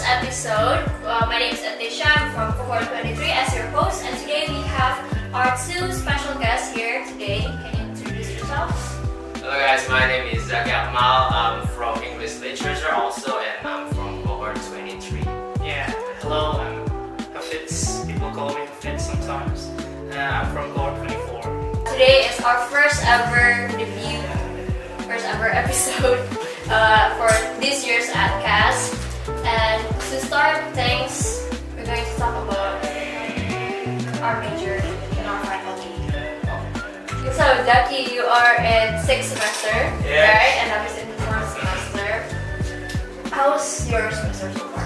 episode. My name is Atisha. I'm from cohort 23 as your host, and today we have our two special guests here today. Can you introduce yourselves? Hello guys, my name is Zaki Akmal. I'm from English Literature also, and I'm from cohort 23. Yeah, hello, I'm Hafiz. People call me Hafiz sometimes. I'm from cohort 24. Today is our first ever debut, first ever episode for this year's EDCAST. And to start things, we're going to talk about our major in our faculty. So, Zaki, you are in 6th semester, right? And I was in the 4th semester. How's your semester so far?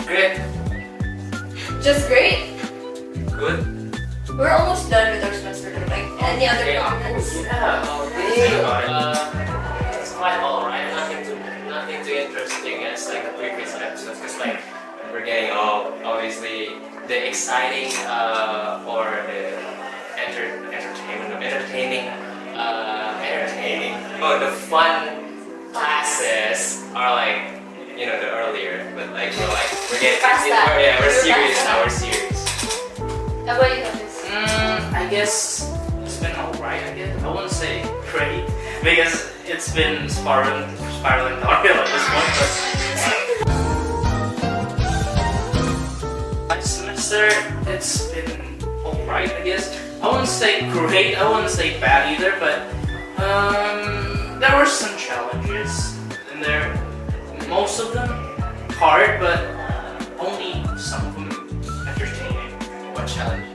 Great. Just great? Good. We're almost done with our semester, like any other comments? It's quite alright. Nothing too interesting as like the previous episodes, because like we're getting obviously the exciting or the the fun classes are like the earlier, but like we're getting we're serious now. We're serious. How about you, Hafiz? I guess it's been alright, I guess. I wouldn't say great, because it's been spiraling downhill at this point, but my semester, it's been alright, I guess. I wouldn't say great, I wouldn't say bad either, but there were some challenges in there. Most of them hard, but only some of them entertaining. What challenges?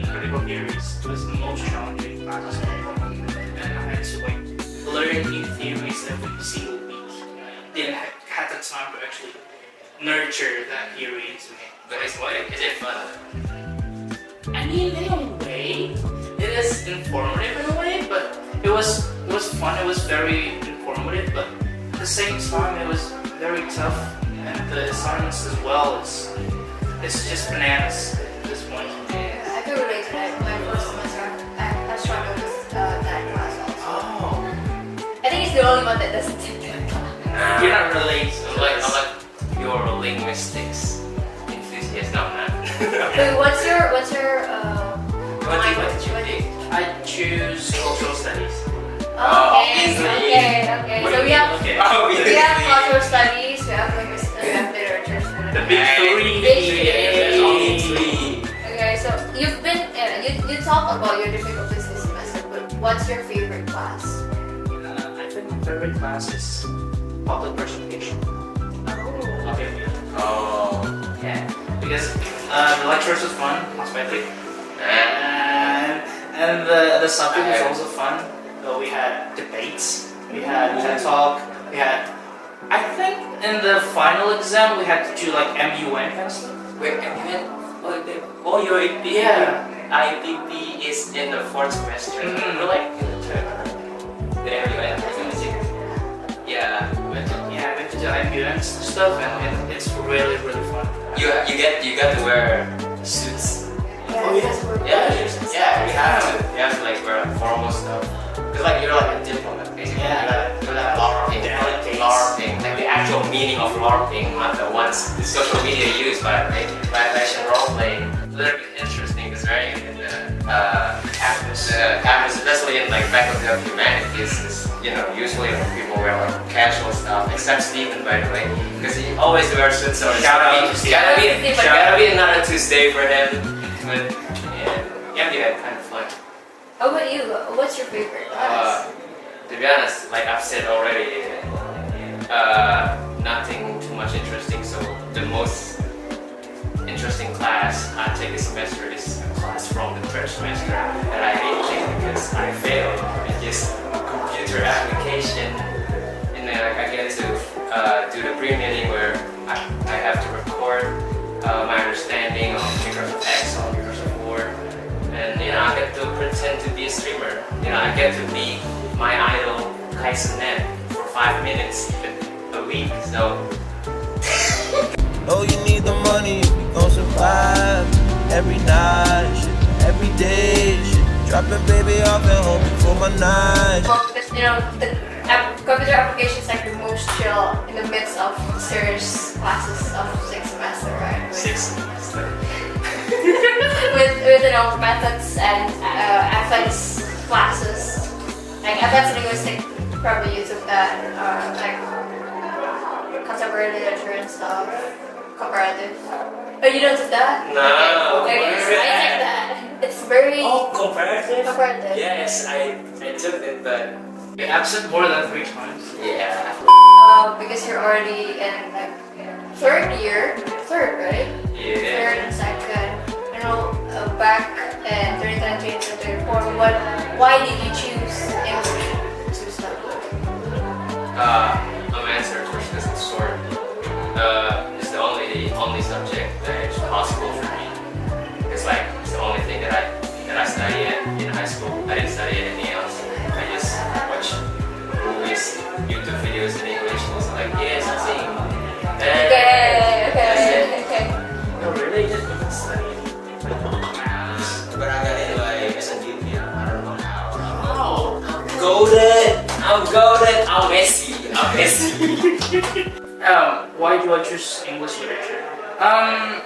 Critical theories was the most challenging class, and I had to learn new theories every single week. Didn't have the time to actually nurture that theory into me. But is it fun? I mean, in a way, it is informative in a way, but it was fun. It was very informative, but at the same time, it was very tough, and the assignments as well. It's just bananas at this point. Yeah, I can relate to that. My first semester, I struggled with that class also. Oh, I think it's the only one that doesn't take that class. you're not related. I'm like your linguistics enthusiast. No, I'm not. Wait, what's your What did you pick? I choose cultural studies. Okay. So we have Okay. cultural studies, we have linguistics, we have literature. The big three. There's only three. Okay, so you've been you talk about your difficulties this semester, but what's your favorite class? I think my favorite class is public presentation. Okay. Oh. Yeah, because the lectures was fun, most likely, and the subject was also fun. So we had debates, we had TED Talk, we had. I think in the final exam we had to do like MUN kind of stuff. Wait, MUN? Your IPP is in the 4th semester. Mhm. We're like in the 3rd. The MUN. Yeah. I went to do MUN stuff, and it's really fun. You got to wear suits. Oh, yeah. We have to. You have to like wear like formal stuff. Cause like you're like a diplomat basically. Yeah. You gotta LARPing. Like the actual meaning of LARPing, not the ones the social media use, but like live action role playing. A little bit interesting because very in the campus, especially in like faculty of humanities, is usually people wear like casual stuff, except Stephen, by the way, because he always wears suits. So it's gotta be another Tuesday for him. But yeah, we had kind of fun. How about you? What's your favorite class? To be honest, like I've said already, nothing too much interesting. So the most interesting class I take this semester is a class from the 3rd semester that I hate taking because I failed in this computer application, and then I get to do the pre-meeting where I have to record my understanding of Microsoft Excel, Microsoft Word, and I get to pretend to be a streamer. I get to be my idol Kaisenet for 5 minutes a week. So Oh, you need the money if you gon' survive. Every night, shit, every day, shit. Dropping baby off at home before my night. Well, because the computer application is like the most most chill in the midst of serious classes of 6th semester, right? With methods and ethics classes, like ethics linguistic. Probably you took that, like contemporary literature and stuff, comparative. Oh, you don't do that? No. Okay, I take that. It's very Comparative? comparative. Yes, I took it, but You're absent more than 3 times. yeah. Because you're already in like third, right? Yeah. Third and second. You know, back in 2013 to 2024, why did you choose English to study? I'm answering first because it's short. It's the only subject that is possible for me. It's like it's the only thing that I studied in high school. I didn't study anything else. I just watch movies, YouTube videos in English, and it's like yes, I'm saying. Okay. No, really? Just because studying maths. But I got into like SNDP. I don't know how. Oh. I'm golden. I'm Messi. Why do I choose English literature? I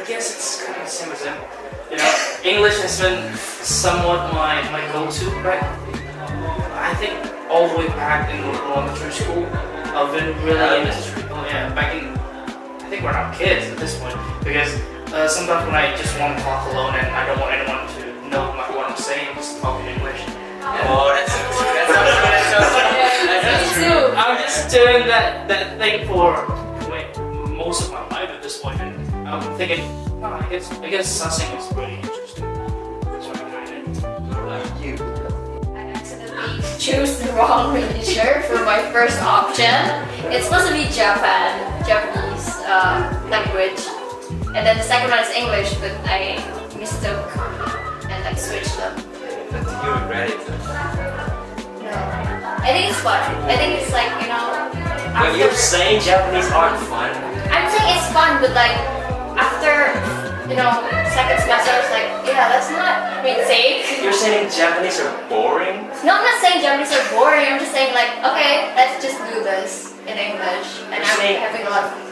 guess it's kind of the same as him. You know, English has been somewhat my go-to, right? I think all the way back in elementary school, I've been really into back in. I think we're not kids at this point because sometimes when I just want to talk alone and I don't want anyone to know what I'm saying, just talk in English. Oh, that's so true. That's so true. I'm just doing that thing for most of my life at this point, and I'm thinking, I guess sussing is pretty interesting. That's what I kind of. You. I accidentally chose the wrong major for my first option. It's supposed to be Japanese language, and then the second one is English, but I mistook and like switched them. But do you regret it? No, I think it's fun. I think it's like When you're saying Japanese aren't fun. I'm saying it's fun, but like after second semester, I was like, yeah, let's not retake. You're saying Japanese are boring? No, I'm not saying Japanese are boring. I'm just saying like, okay, let's just do this in English, and I'm having a lot of fun.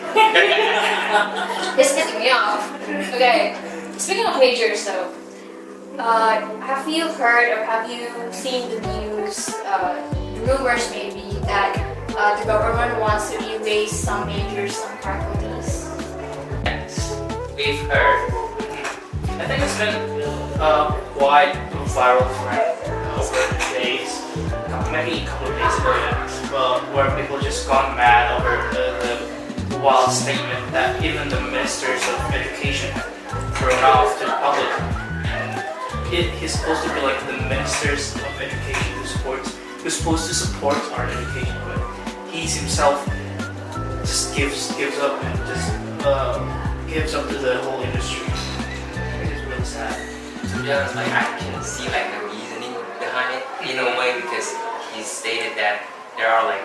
It's pissing me off. Okay, speaking of majors, though, have you heard or have you seen the news, rumors maybe, that the government wants to erase some majors, some faculties? Yes. We've heard. I think it's been quite a viral thread over the days, maybe a couple of days ago, where people just gone mad over the wild statement that even the ministers of education have thrown off to the public. He's supposed to be like the ministers of education who's supposed to support our education, but he himself just gives up and just gives up to the whole industry. It is really sad. To be honest, like I can see like the reasoning behind it in a way because he stated that there are like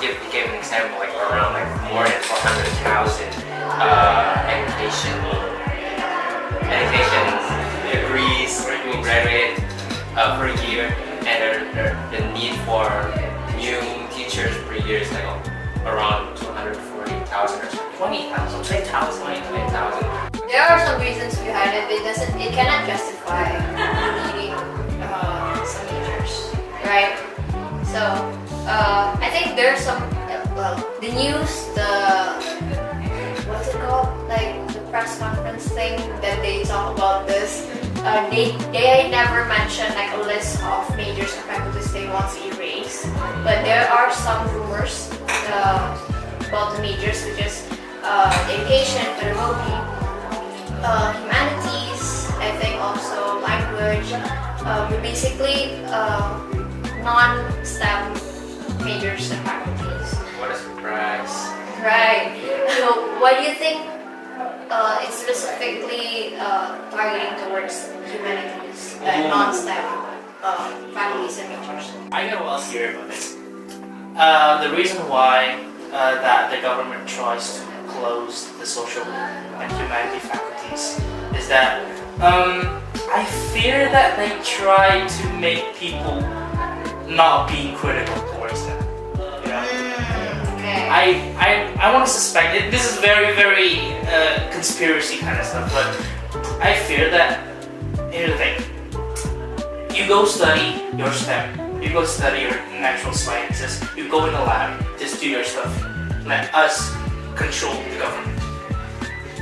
he gave an example like around like more than 400,000 education degrees who graduate per year, and the need for new teachers per year is like around 240,000 or something. 20,000. 20,000. There are some reasons behind it. It cannot justify needing some majors, right? So I think there's some the news, what's it called? Like the press conference thing that they talk about this. They never mention like a list of majors and faculties they want to erase, but there are some rumors about the majors, which is education, pedagogy, humanities, I think also language, but basically non-STEM majors and faculties. What a surprise. Right. Why do you think it's specifically targeting towards humanities and non-STEM faculties and majors? I know else here about it. The reason why that the government tries to close the social and humanity faculties is that I fear that they try to make people not being critical towards them. You know? I want to suspect it. This is very conspiracy kind of stuff, but I fear that. Here's the thing: you go study your STEM, you go study your natural sciences, you go in the lab, just do your stuff. Let us control the government.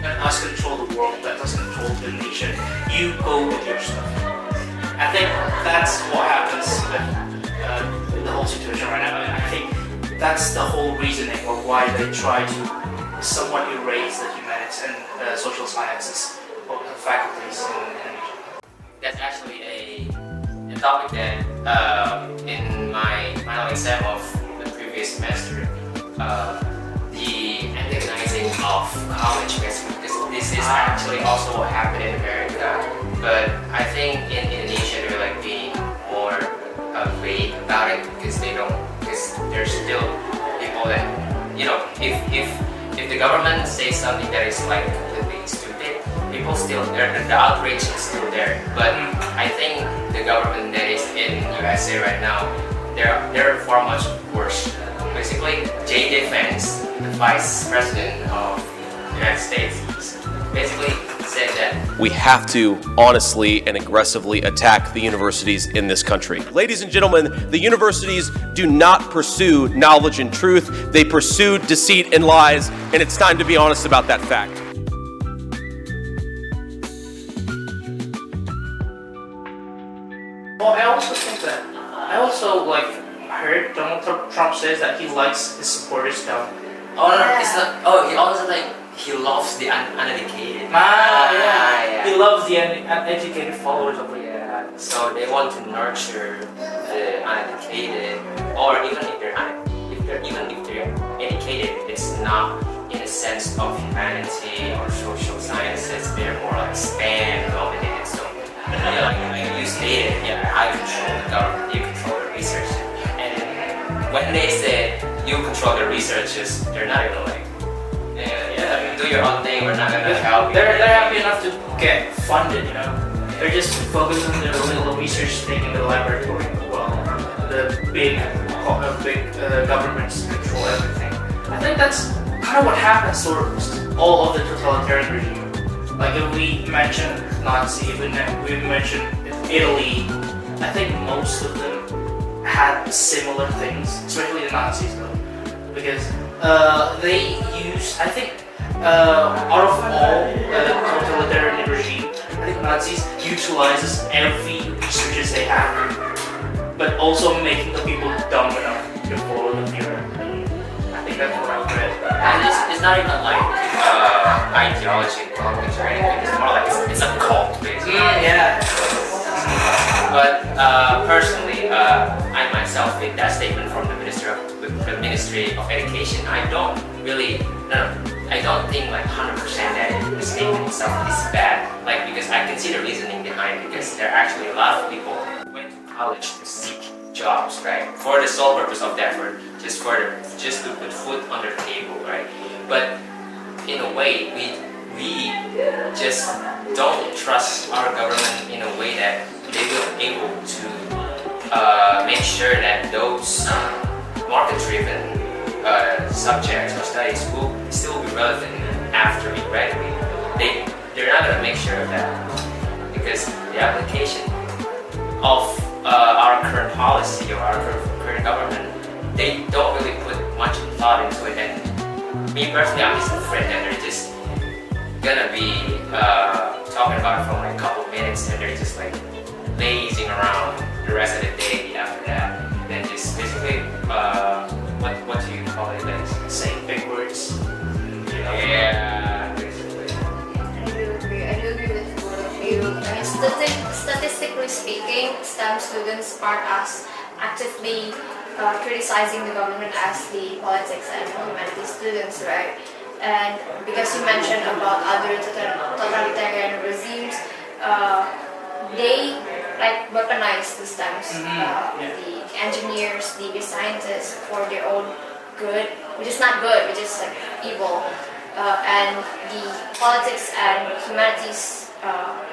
Let us control the world. Let us control the nation. You go with your stuff. I think that's what happens with the whole situation right now. I think that's the whole reasoning of why they try to somewhat erase the humanities and social sciences faculties in That's actually a topic that in my final exam of the previous semester, the antagonizing of college, basically, because this is actually also what happened in America. But I think in Indonesia they're like being more vague about it because there's still people that, you know, if the government says something that is like completely stupid, people still there, the outrage is still there. But I think the government that is in USA right now, they're far much worse. Basically, J.D. Vance, the vice president of the United States, basically said that we have to honestly and aggressively attack the universities in this country. Ladies and gentlemen, the universities do not pursue knowledge and truth. They pursue deceit and lies, and it's time to be honest about that fact. Well, I also think that I heard Donald Trump says that he likes his supporters down. oh no, it's not. Oh, he also he loves the uneducated. Yeah. He loves the uneducated followers of it. Yeah. So they want to nurture the uneducated, or even if they're educated, it's not in a sense of humanity or social sciences. They're more like STEM dominated. So like you stated, I control the government, you control the research. And when they said you control the researchers, they're not even like, do your own thing, we're not gonna help you. They're happy enough to get funded, you know. They're just focused on their little research thing in the laboratory. Well, the big governments control everything. I think that's kind of what happens to all of the totalitarian regime. Like if we mention Nazi, if we mention Italy, I think most of them had similar things, especially the Nazis though, because they used, I think, out of all the totalitarian regime, I think Nazis utilizes every researches they have, but also making the people dumb enough to follow the mirror. I think that's what I've read. And it's not even like ideology and politics or anything. It's more like it's a cult, basically. But personally, I myself, with that statement from the Ministry of Education, I don't think like 100% that the statement itself is bad. Like, because I can see the reasoning behind it, because there are actually a lot of people who went to college to seek jobs, right? For the sole purpose of that, just to put food on their table, right? But in a way, we just don't trust our government in a way that they will be able to make sure that those market-driven subjects or studies will still be relevant after we graduate. They're not going to make sure of that, because the application of our current policy or our current government, they don't really put much thought into it. And me personally, I'm just afraid that they're just gonna be talking about it for like a couple minutes, and they're just like lazing around the rest of the day after that. Then just basically, what do you call it? Like Saying big words. Yeah, basically. I do agree with both of you. I mean, statistically speaking, STEM students aren't as actively criticizing the government as the politics and humanities students, right? And because you mentioned about other totalitarian regimes, they like weaponize the STEMs, the engineers, the scientists for their own good, which is not good, which is like evil. And the politics and humanities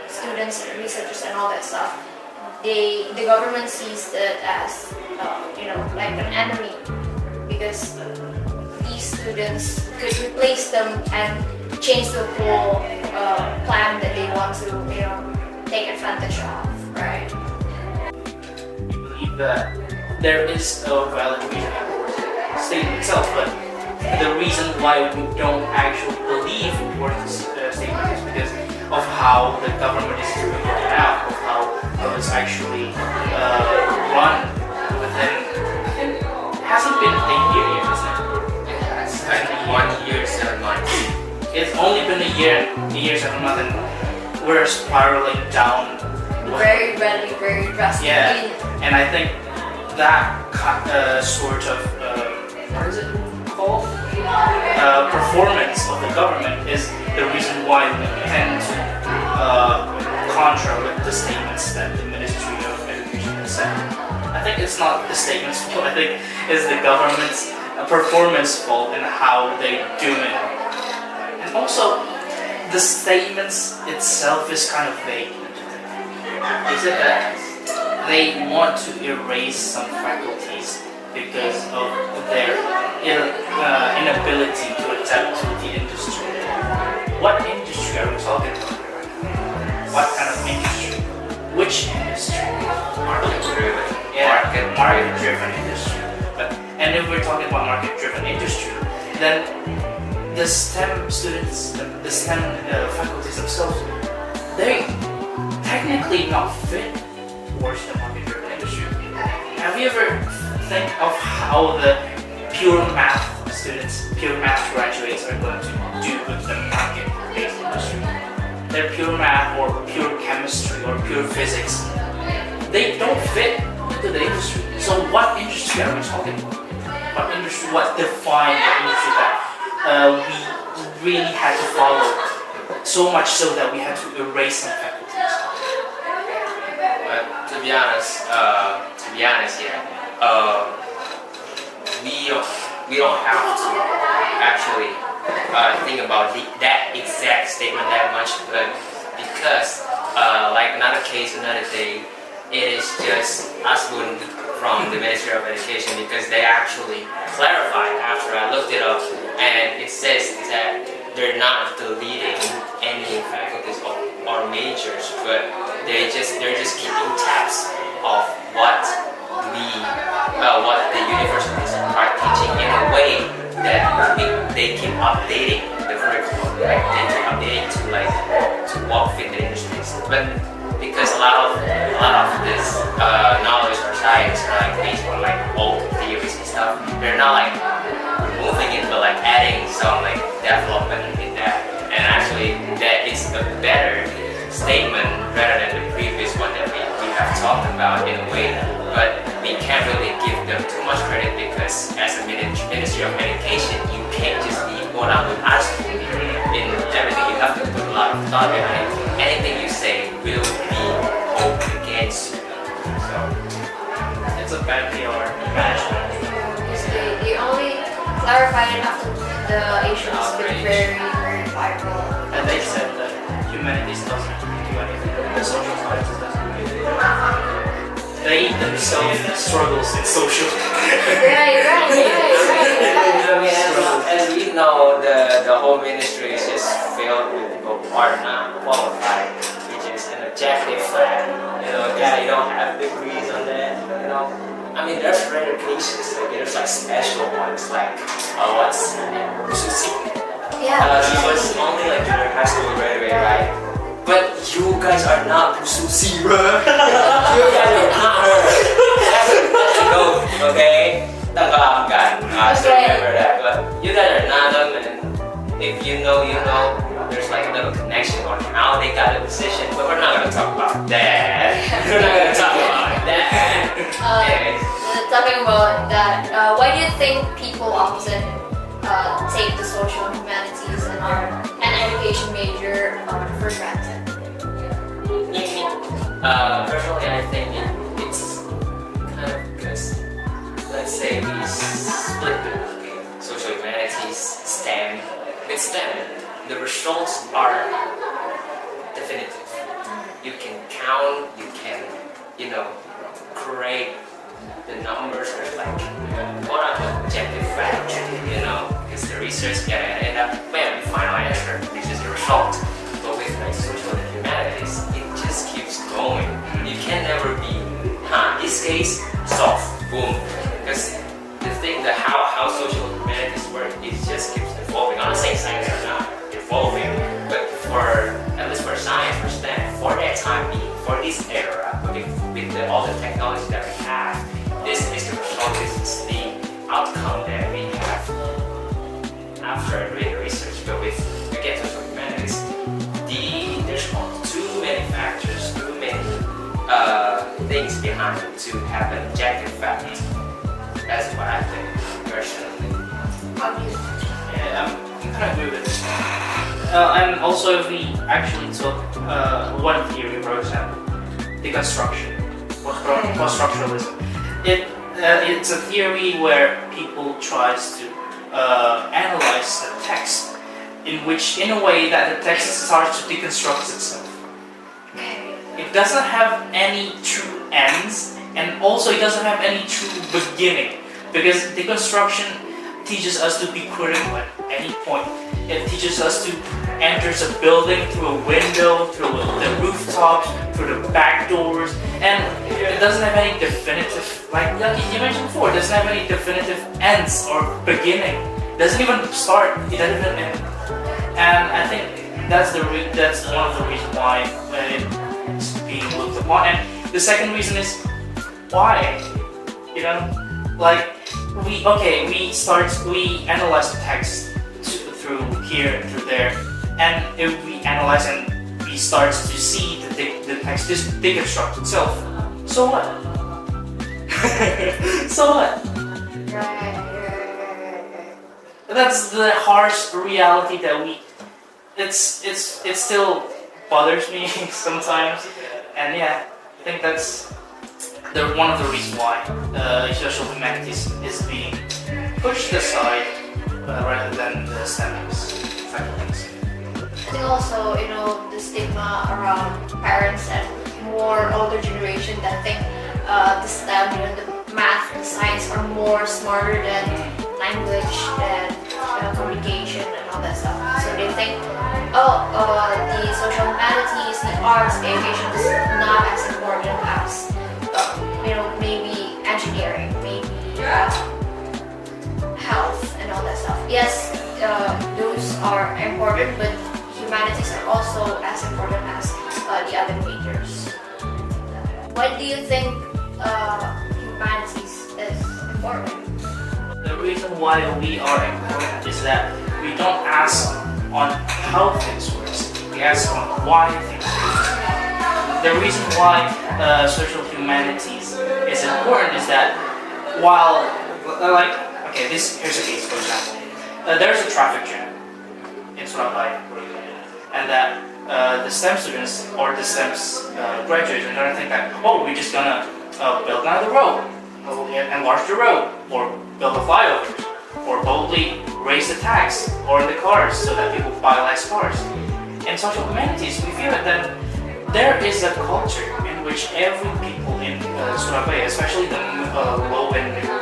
students and researchers and all that stuff, the government sees it as like an enemy, because these students could replace them and change the whole plan that they want to, take advantage of, right? We believe that there is a valid reason for the statement itself, but the reason why we don't actually believe for the statement is because of how the government is doing it now, of how it's actually run within. It hasn't been a year yet, isn't it? It's like 1 year, 7 months. It's only been a year, 7 months, and we're spiraling down. Very drastically. Yeah, and I think that sort of what is it called? Performance of the government is the reason why we tend to contra with the statements that the Ministry of Education has said. I think it's not the statement's fault. I think it's the government's performance fault and how they do it. And also, the statements itself is kind of vague. Is it that they want to erase some faculties because of their inability to adapt to the industry? What industry are we talking about? What kind of industry? Which industry? Market-driven. Yeah, market-driven industry. And if we're talking about market-driven industry, then the STEM students, the STEM faculties themselves, they technically not fit towards the market-driven industry. Have you ever think of how the pure math students, pure math graduates are going to do with the market-based industry? They're pure math or pure chemistry or pure physics. They don't fit into the industry. So what industry are we talking about? What industry? What defines the industry that we really had to follow? So much so that we had to erase some faculties. But to be honest, here, we don't have to actually think about that exact statement that much, but because like another case, another day, it is just Asbun from the Ministry of Education, because they actually clarified after I looked it up, and it says that they're not deleting any faculties or majors, but they're just keeping tabs of what the universities are teaching in a way that they keep updating the curriculum, like they keep updating to what fit the industries. But because a lot of this knowledge or science are like based on like old theories and stuff, they're not like removing it, but like adding some like development in that. And actually, that is a better statement rather than the previous one that we have talked about in a way. But we can't really give them too much credit, because as a Ministry of Education, you can't just be going out with us in everything. You have to put a lot of thought behind it. Anything you say will be hoped against you. So It's a bad PR management. They only clarified it after the issue has been very viral. And they said that humanities doesn't do anything. The social sciences doesn't do anything. They themselves struggles in social. Right. As we know, the whole ministry is just filled with people who are not qualified, which is an objective fact, because they don't have degrees on that, I mean, there's rare cases, like there's like special ones, like what's her name? Yeah. She was only like junior high school graduate, right? But you guys are not Susi, bro. You guys are not her. No, okay? Tanggalkan. I still remember that. But you guys are not them, and if you know, there's like a little connection on how they got a position. But we're not gonna talk about that. We're not gonna talk about that. Talking about that, why do you think people often take the social humanities and education major for granted? Personally, I think it's kind of because, let's say we split the social humanities, STEM. With STEM, the results are definitive. You can count, you can, create the numbers are like what are objective facts, because the research gonna end up, bam, final answer. This is the result. But with like social and humanities, it just keeps going. You can never be, in this case, solve, boom. Because the thing that how social humanities work, it just keeps evolving. I'm not saying science are not evolving, but at least for science, for STEM, for that time being, for this era, with all the technology that we have, this is the result, this is the outcome that we have after doing the research. But with again social humanities, there's too many factors, too many things behind it to have an objective fact. That's what I think personally. Yeah, I'm kind of agree with this. And also, if we actually took one theory, for example, deconstruction, post-structuralism, it's a theory where people tries to analyze the text in a way that the text starts to deconstruct itself. It doesn't have any true ends, and also it doesn't have any true beginning, because deconstruction teaches us to be critical at any point. It teaches us to enter a building through a window, through the rooftops, through the back doors, and it doesn't have any definitive, like you mentioned before, it doesn't have any definitive ends or beginning. It doesn't even start, it doesn't even end. And I think that's one of the reasons why it's being looked upon. And the second reason is why, like we analyze the text through here and through there, and if we analyze and we start to see the text just deconstruct itself, so what? So what? That's the harsh reality that it still bothers me sometimes, and yeah, I think that's one of the reasons why social humanities is being pushed aside rather than the STEM faculties. I think also, the stigma around parents and more older generation that think the STEM, the math and science are more smarter than language, than communication and all that stuff. So they think, the social humanities, the arts, the education is not as important as, maybe engineering, maybe health and all that stuff. Yes, those are important, but humanities are also as important as the other majors. Why do you think humanities is important? The reason why we are important is that we don't ask on how things work, we ask on why things work. The reason why social humanities is important is that while, here's a case, for example. There's a traffic jam in Surabaya, and that the STEM students or the STEM graduates are gonna think that, we're just gonna build another road, enlarge the road, or build a flyover, or probably raise the tax or the cars so that people buy less cars. In social humanities, we feel that there is a culture in which every people in Surabaya, especially the low and middle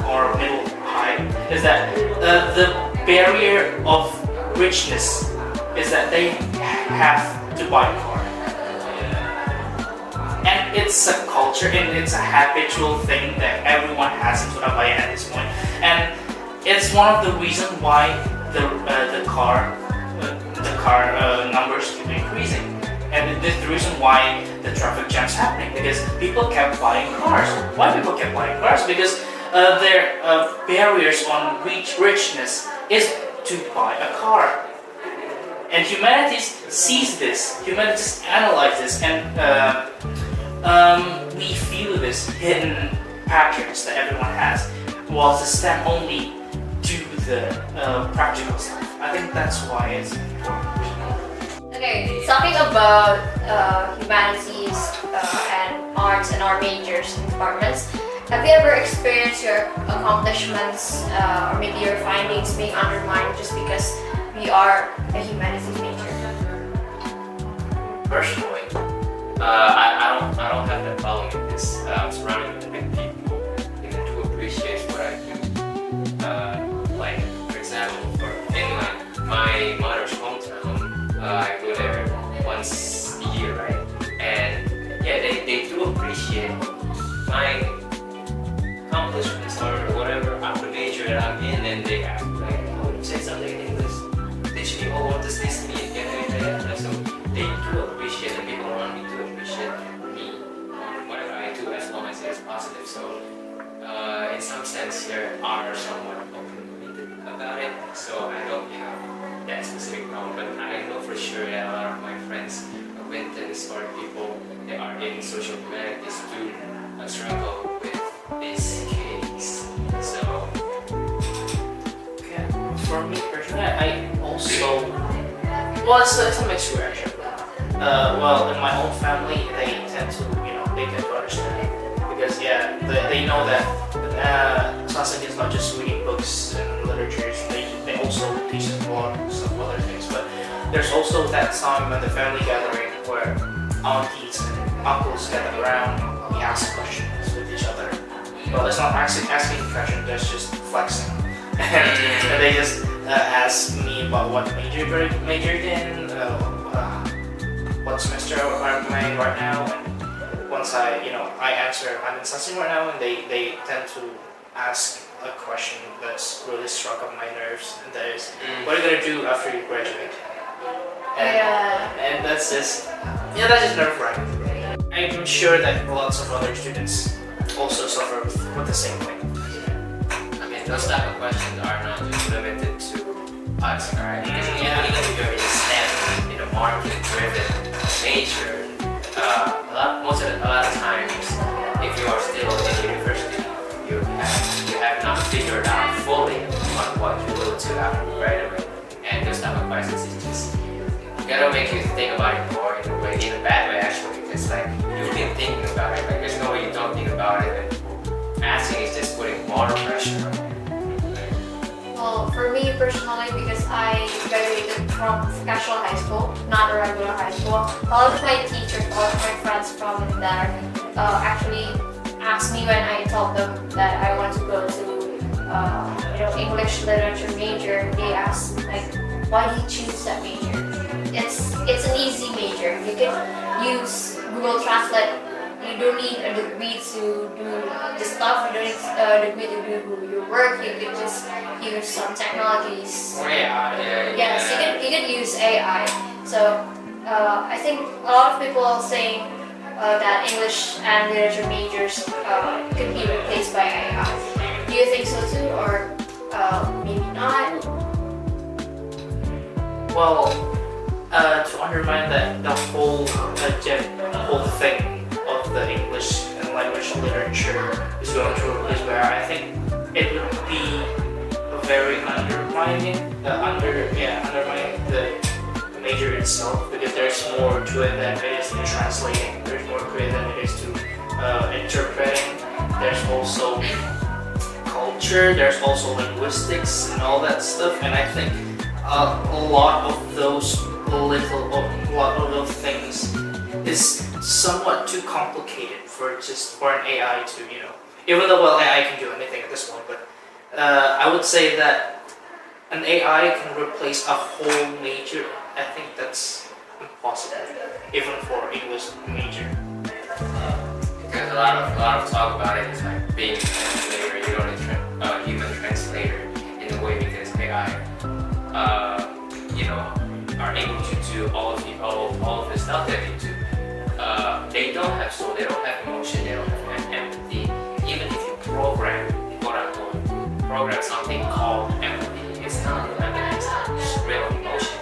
or middle high, is that the barrier of richness is that they have to buy a car. And it's a culture and it's a habitual thing that everyone has in Surabaya at this point. And it's one of the reasons why the car numbers keep increasing. And this is the reason why the traffic jam's happening, because people kept buying cars. Why people kept buying cars? Because their barriers on richness is to buy a car. And humanities sees this, humanities analyze this, and we feel this hidden patterns that everyone has, whilst the STEM only do the practical stuff. I think that's why it's important. Okay, talking about humanities and arts and our majors and departments, have you ever experienced your accomplishments or maybe your findings being undermined just because we are a humanities major? Personally, I don't have that problem with this. I'm surrounded with people who do appreciate what I do. Like, for example, So in some sense, there are somewhat open-minded about it. So I don't have that specific problem, but I know for sure that a lot of my friends, acquaintances, or people that are in social humanities do struggle with this case. So Yeah, for me personally, I also, well, it's a mixed reaction. Well, in my own family, they tend to, they tend to understand because yeah, they know that classic is not just reading books and literatures. They also teach us a lot of some other things. But there's also that time in the family gathering where aunties and uncles gather around, we ask questions with each other. Well, it's not asking questions, that's just flexing. And they just ask me about what majored in, what semester am I in right now, and once I answer I'm in something right now, and they tend to ask a question that's really struck up my nerves, and that is, what are you gonna do after you graduate? And that's just nerve-wracking. I'm sure that lots of other students also suffer with the same thing. I mean, those type of questions are not just limited to us, right? Because even if you're in STEM, in a market-driven major, a lot of times, if you are still in university, you have not figured out fully on what you will do after you graduate. And those type of questions is just gotta make you think about it more in a bad way actually, because like you've been thinking about it. Like there's no way you don't think about it, and asking is just putting more pressure on you. Well, for me personally, because I graduated from vocational high school, not a regular high school, all of my teachers, all of my friends from there actually asked me when I told them that I want to go to English literature major. They asked like, why do you choose that major? It's an easy major. You can use Google Translate. You don't need a degree to do the stuff. You don't need a degree to do your work. You can just use some technologies. Yes, you can use AI. So I think a lot of people are saying that English and literature majors could be replaced by AI. Do you think so too, or maybe not? Well, to undermine the whole thing of the English and language literature is going to replace where I think it would be very undermining the major itself, because there's more to it than it is to translating. There's more to it than it is to interpreting. There's also culture. There's also linguistics and all that stuff. And I think a lot of those things is somewhat too complicated for an AI to, even though AI can do anything at this point, but I would say that an AI can replace a whole major. I think that's impossible, even for English major. Because a lot of talk about it is like being a translator. You don't need a human translator in a way, because AI, are able to do all of the stuff that they do. They don't have soul, they don't have emotion, they don't have empathy. Even if you program, quote unquote, program something called empathy, it's not real emotion.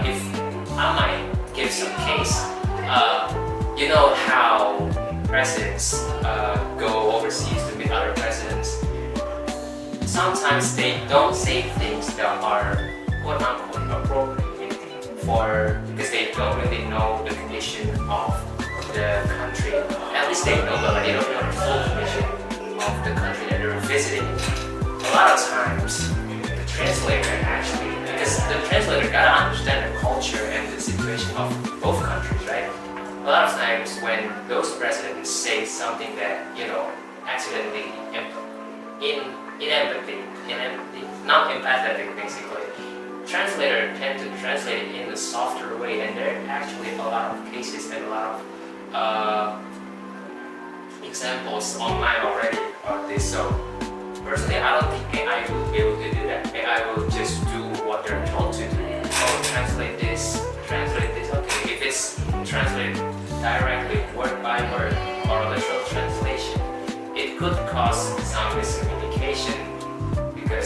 If I might give some case, you know how presidents go overseas to meet other presidents. Sometimes they don't say things that are quote unquote appropriate because they don't really know the condition of the country. At least they know, but they don't know the full condition of the country that they're visiting. A lot of times, the translator actually, because the translator gotta understand the culture and the situation of both countries, right? A lot of times when those presidents say something that, accidentally not empathetic basically, translator tend to translate it in a softer way, and there are actually a lot of cases and a lot of examples online already of this. So personally, I don't think AI will be able to do that. AI will just do what they're told to do. Oh, translate this. Okay, if it's translated directly word by word or literal translation, it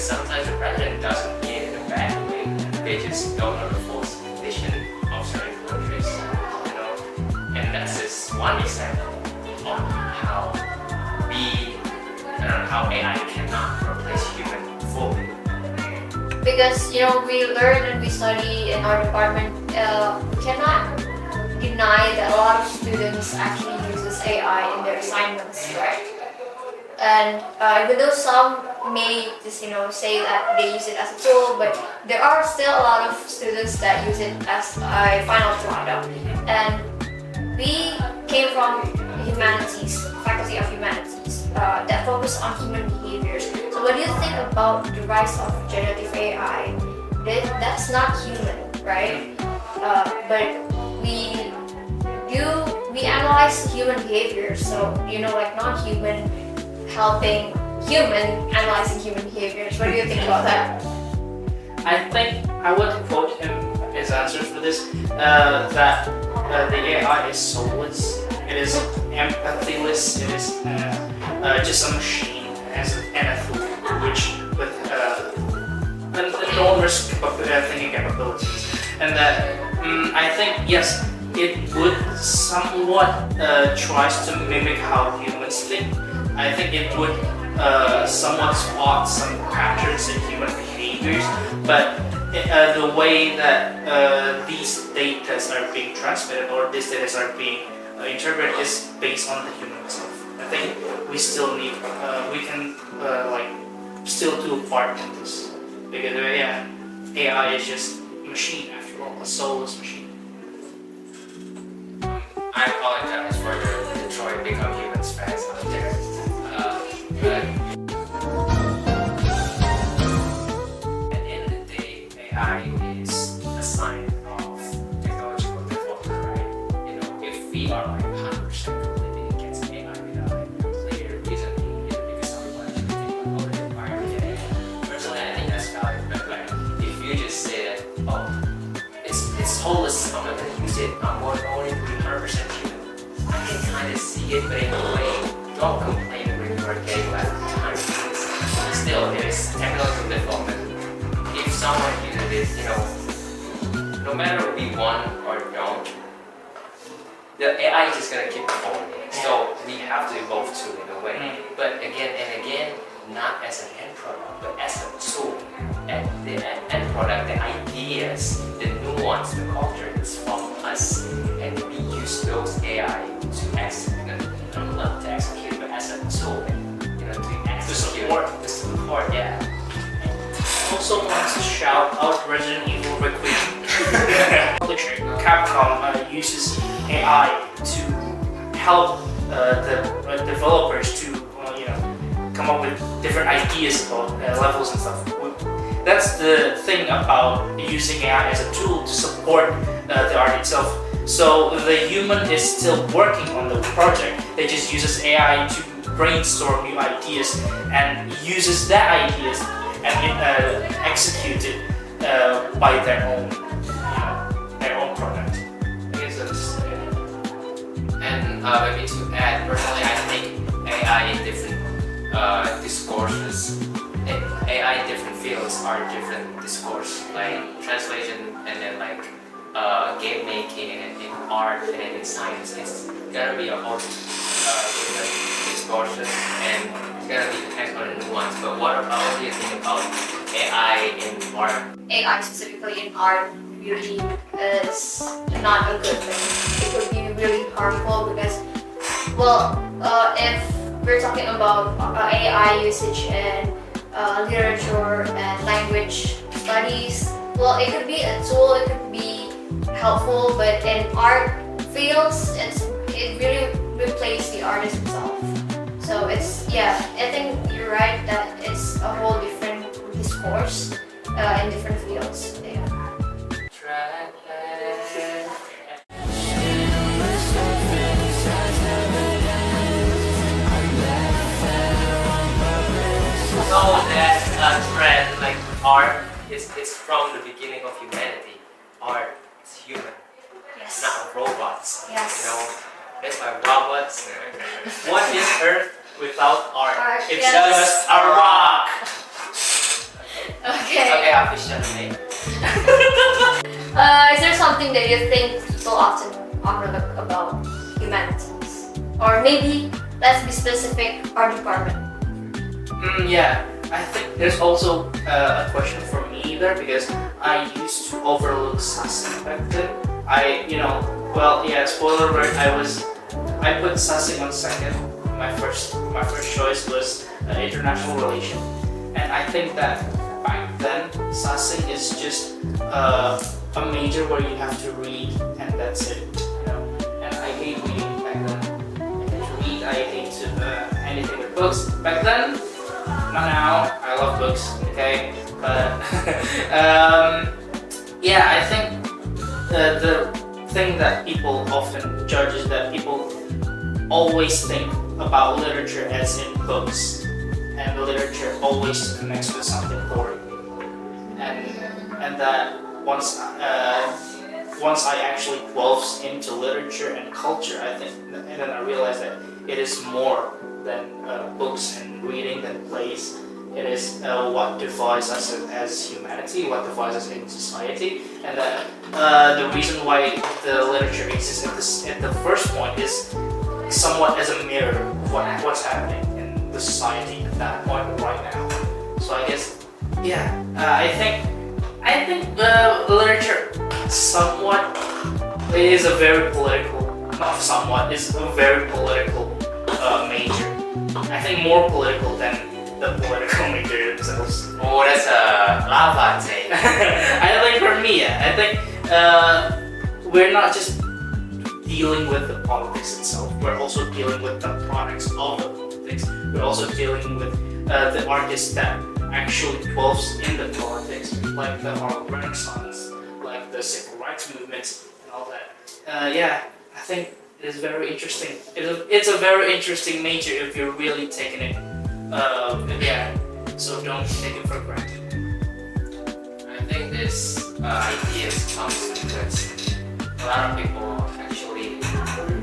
sometimes the president doesn't mean it in a bad way. They just don't know the full condition of certain countries, you know. And that's just one example of how how AI cannot replace human fully. Because we learn and we study in our department, we cannot deny that a lot of students actually uses AI in their assignments, right? And even though some may just say that they use it as a tool, but there are still a lot of students that use it as a final product. And we came from humanities, faculty of humanities, that focus on human behaviors. So what do you think about the rise of generative AI? That's not human, right? But we analyze human behavior. So like non-human helping human analyzing human behaviors. What do you think about that? I think I would quote his answer for this, that the AI is soulless, it is empathyless, it is just a machine and a tool which with enormous thinking capabilities. And that I think, yes, it would somewhat tries to mimic how humans think. I think it would somewhat spot some patterns in human behaviors, but the way that these data are being transmitted or these data are being interpreted is based on the human itself. I think we still need, we can still do a part in this, because AI is just a machine after all, a soulless machine. I apologize for the Detroit Become Humans fans out there. But at the end of the day, AI is a sign of technological development, right? If we are 100% completely against AI without a clear reasoning, because otherwise we think about the environment. Personally, I think that's valid, but if you just say that, it's soulless, I'm not gonna use it, I'm going to be 100% human. I can kind of see it, but in a way, don't complain when you are getting less time. Still, it is technological development. If someone uses it, no matter we want or don't, the AI is just gonna keep evolving. So we have to evolve too in a way. But again and again, not as an end product, but as a tool. And the end product, the ideas, the nuance, the culture is from us, and we use those AI to execute, not to execute, but as a tool, to execute, to support, yeah. Also want to shout out Resident Evil real quick. Capcom uses AI to help the developers to come up with different ideas about levels and stuff. That's the thing about using AI as a tool to support the art itself. So the human is still working on the project. They just uses AI to brainstorm new ideas and uses that ideas and execute it by their own product. I guess that's And maybe to add, personally, I think AI in different discourses, AI in different fields are different discourse, like translation and then game making and in art and then in science. It's gonna be a whole different discourses, and it's gonna be depends on the nuance. But what do you think about AI in art? AI specifically in art really is not a good thing. It could be really harmful because, if we're talking about AI usage in literature and language studies, it could be a tool, it could be helpful, but in art fields, it really replaces the artist himself. So I think you're right that it's a whole different discourse in different fields. Yeah. Know that trend like art is from the beginning of humanity. Art is human, Yes. not robots. Yes. It's by robots. What is Earth without art? Art, It's yes. just a rock. Okay. officially. Is there something that you think people often overlook about humanities? Or maybe, let's be specific, our department. Yeah, I think there's also a question for me there because I used to overlook sassing back then. Spoiler alert, I put sassing on second. My first choice was international relation, and I think that back then sassing is just a major where you have to read and that's it. And I hate reading back then. I hate to read. I hate to anything with books back then. Not now. I love books. Okay, but I think the thing that people often judge is that people always think about literature as in books, and the literature always connects with something boring, and that once I actually delved into literature and culture, I think, and then I realized that it is more than books and reading than plays. It is what defines us as humanity, what defines us in society, and that the reason why the literature exists at the first point is somewhat as a mirror of what's happening in the society at that point right now. So I guess, I think literature somewhat is a very political, not somewhat, is a very political major. I think more political than the political major themselves. Oh, that's a lava take. I think for me, I think we're not just dealing with the politics itself. We're also dealing with the products of the politics. We're also dealing with the artists that actually dwells in the politics, like the art Renaissance, like the civil rights movements, and all that. I think it is very interesting. It's a very interesting major if you're really taking it. So don't take it for granted. I think this idea comes because a lot of people actually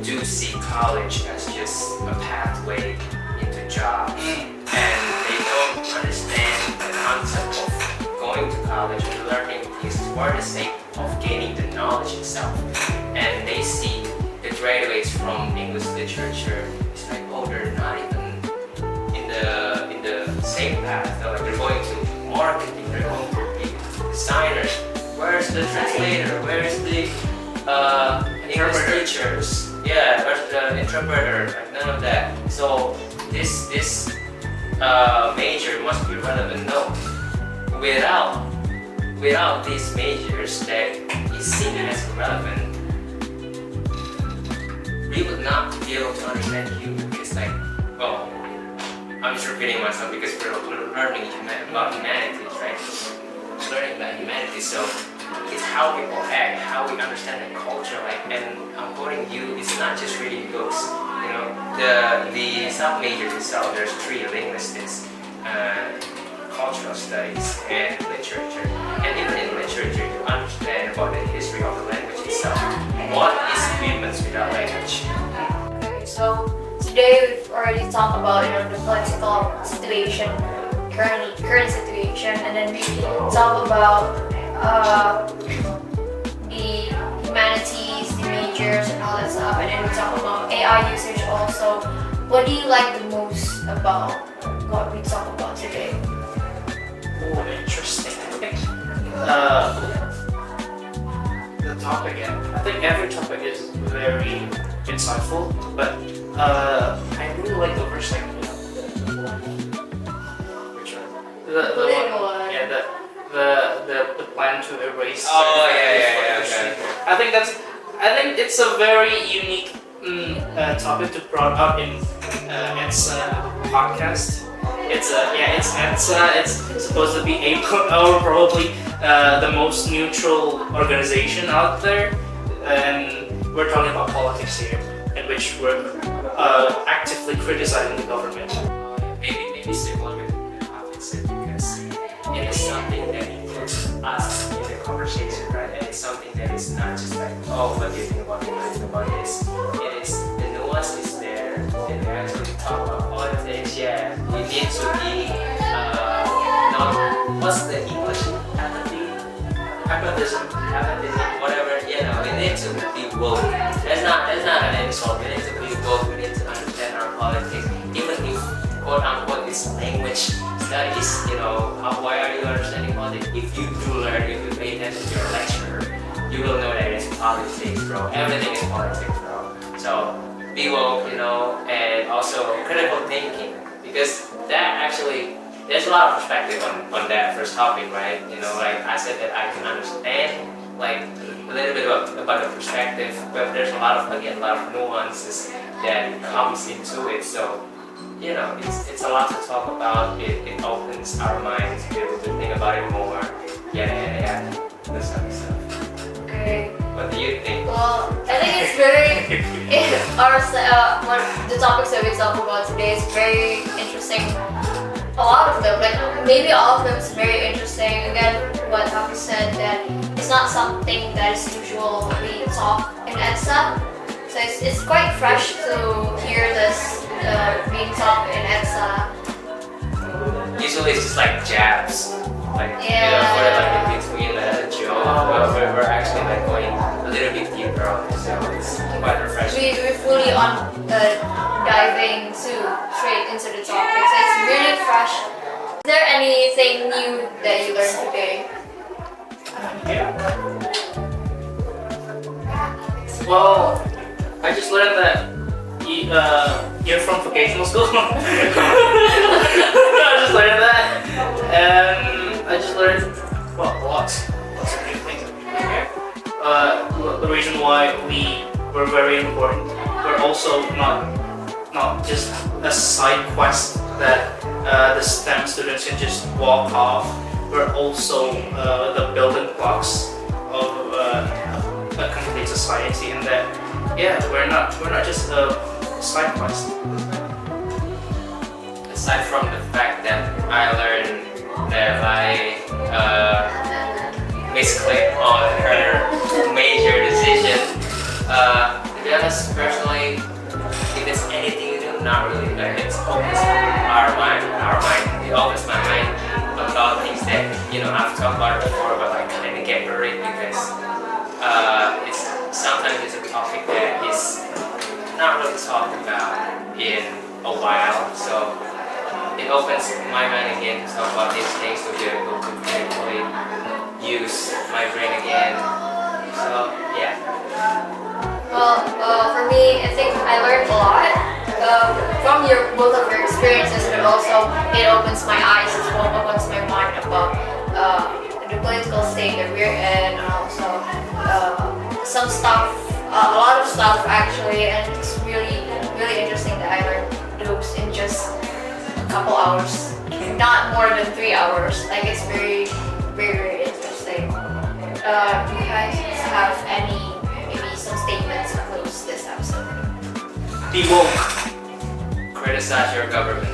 do see college as just a pathway into jobs, and they don't understand the concept of going to college and learning things for the sake of gaining the knowledge itself. And they see the graduates from English literature, it's like, oh, they're not even in the same path. They're going to marketing, they're going to be designers. Where's the translator? Where's the English teachers? Yeah, where's the interpreter? Like none of that. So this major must be relevant. No, without these majors that is seen as relevant, we would not be able to understand human. It's like, well, I'm just repeating myself because we're learning about humanities, right? Learning about humanities, so it's how people act, how we understand the culture. Like, and I'm quoting you, it's not just reading books. The sub majors itself. There's 3 linguistics, cultural studies, and literature. And even in literature, you understand about the history of the language itself. What is humans without language? Okay, so today we've already talked about the political situation, current situation, and then we talk about the humanities, the majors, and all that stuff, and then we talk about AI usage also. What do you like the most about what we talk about today? Oh, interesting. I think the topic, I think every topic is very insightful, but I really like the first segment. Which one? The one. Yeah, the plan to erase. Oh yeah. I think it's a very unique topic to brought up in EDCAST podcast. It's EDCAST. It's supposed to be probably the most neutral organization out there, and we're talking about politics here, in which we're actively criticizing the government. Maybe similar with the opposite because it is something that includes us in the conversation, right? And it's something that is not just like, oh, what do you think about it? What do you think about this? It is, the nuance is there, and we actually talk about politics. Yeah, we need to be, what's the Haventism. whatever, we need to be woke. That's not an insult. We need to be woke. We need to understand our politics, even if quote unquote it's language studies. Why are you understanding politics? If you do learn, if you pay attention to your lecture, you will know that it's politics, bro. Everything is politics, bro. So be woke, and also critical thinking, because that actually. There's a lot of perspective on that first topic, right? Like I said that I can understand like a little bit about the perspective, but there's a lot of nuances that comes into it. So, it's a lot to talk about. It opens our minds to be able to think about it more. Yeah. This type of stuff. Okay. What do you think? Well, I think it's very the topics that we talk about today is very interesting. A lot of them, like maybe all of them, is very interesting. Again, what Hafiz said, that it's not something that is usual we talk in EDSA. So it's quite fresh to hear this being talked in EDSA. Usually it's just like jabs, like put it like in between a joke, but we're actually like going a little bit deeper on it, so it's quite refreshing. We're fully on diving straight into the topic, so it's really fresh. Is there anything new that you learned today? Well, I just learned that you're from vocational school. I just learned that, and I just learned lots of new things. The reason why we were very important. We're also not just a side quest that the STEM students can just walk off. We're also the building blocks of a complete society, and that we're not just a side quest. Aside from the fact that I learned that I misclicked on her major decision, to be honest, personally, if it's anything you do, not really. It opens our mind. It opens my mind about things that I've talked about it before, but I kind of get worried because sometimes it's a topic that is not really talked about in a while. So it opens my mind again to talk about these things, to be able to critically use my brain again. So yeah. Well, for me, I think I learned a lot from both of your experiences, but also it opens my eyes as well, opens my mind about the political state that we're in, and also some stuff, a lot of stuff actually, and it's really interesting that I learned those in just a couple hours, not more than 3 hours. Like it's very interesting. Do you guys have maybe some statements to close this episode? Be woke. Criticize your government.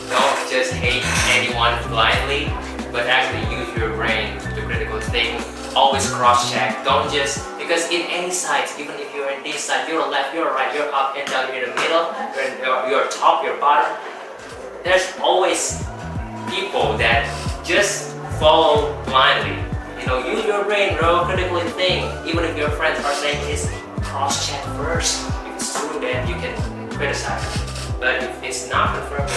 Don't just hate anyone blindly, but actually use your brain to critical think. Always cross-check. Don't just, because in any side, even if you're in this side, you're left, you're right, you're up and down, you're in the middle, you're top, you're bottom. There's always people that just follow blindly. Use your brain, bro, critically think. Even if your friends are saying this, cross-check first. If it's true, then you can criticize. But if it's not confirmed,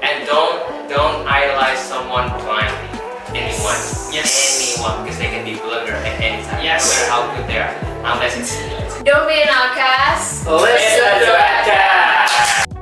and don't idolize someone blindly. Anyone, because they can be blunder at any time. Yes. No matter how good they are, unless it's. Don't be an outcast. Listen to EDCAST.